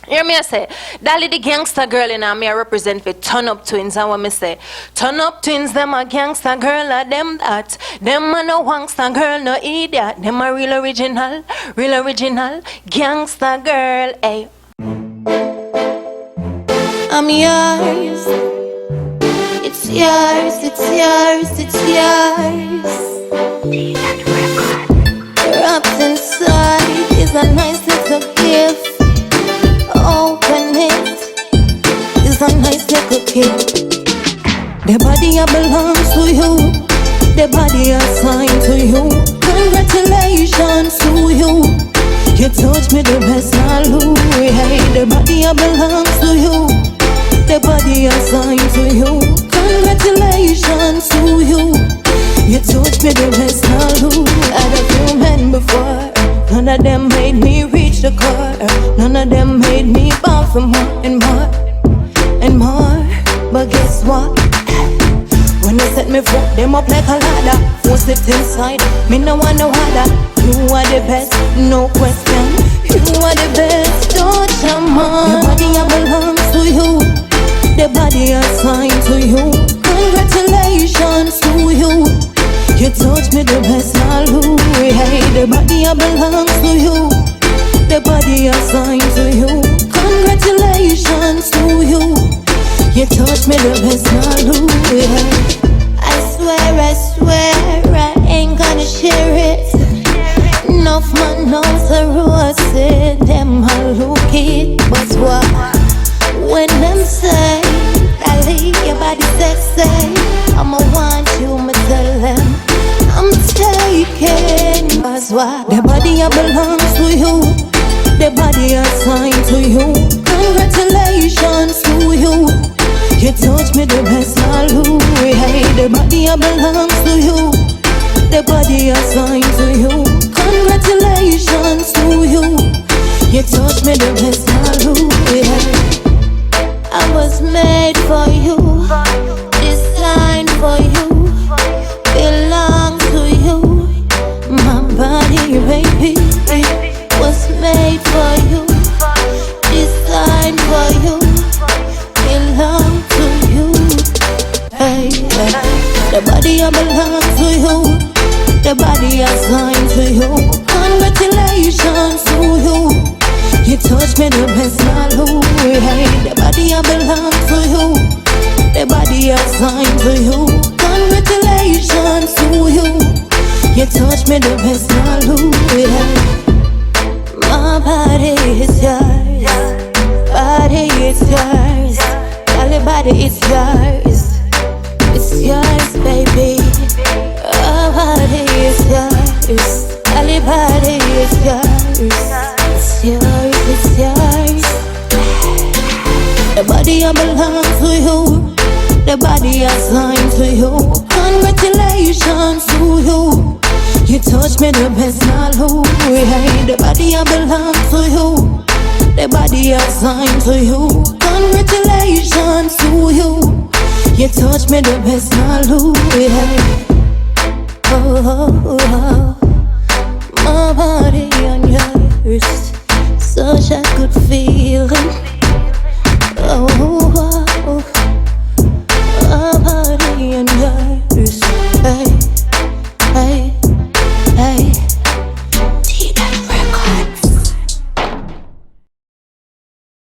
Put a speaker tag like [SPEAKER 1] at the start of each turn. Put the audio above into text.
[SPEAKER 1] Hear me I say, Dolli the gangster girl in me I represent for Turn Up Twins. And what me say, Turn Up Twins, them a gangster girl, a them that. Them a no gangster girl, no idiot. Them a real original gangster girl, ay.
[SPEAKER 2] I'm yours. It's yours, it's yours, it's yours. Wrapped inside is a nice little gift. Open it, it's a nice little gift. The body belongs to you, the body assigned to you. Congratulations to you. You touch me the best, hallelujah. Hey, the body belongs to you, the body assigned to you. Congratulations to you. You touch me the best, hallelujah. I had a few men before, none of them made me reach the car. None of them made me bow for more and more and more. But guess what? When they set me foot, them up like a ladder. Force it inside, me no want no other. You are the best, no question. You are the best, don't you mind? The body belongs to you, the body assigned to you. Congratulations to you. You touch me the best, hallelujah. Hey, the body belongs to you, the body assigned to you. Congratulations to you. You touch me the best, hallelujah. I swear, I ain't gonna share it. Enough man knows the rules, say them I look it. But what? When them say, Dolli, your body sexy, I'ma want you, me tell them I'm taken. Cause what? The body belongs to you, the body assigned to you. Congratulations to you. You touch me the best, hallelujah. Hey, the body belongs to you, the body assigned to you. Congratulations to you. You touch me the best, hallelujah. I was made for you, designed for you, belongs to you. My body, baby, was made for you, designed for you, belong to you. Hey, hey. The body belongs to you, the body assigned to you. Congratulations to you. You touch me the best, hallelujah. Hey, the body belongs to you, the body assigned to you. Congratulations to you. You touch me the best, hallelujah. My body is yours, body is yours, Dolli body is yours. It's yours, baby. Our body is yours, Dolli body is yours. It's yours, it's yours. The body belongs to you, the body assigned to you. Congratulations to you. You touch me the best, hallelujah. Hey, the body belongs to you, the body assigned to you. Congratulations to you. You touch me the best, hallelujah. Oh, oh, oh. My body on yours, such a good feeling. Oh.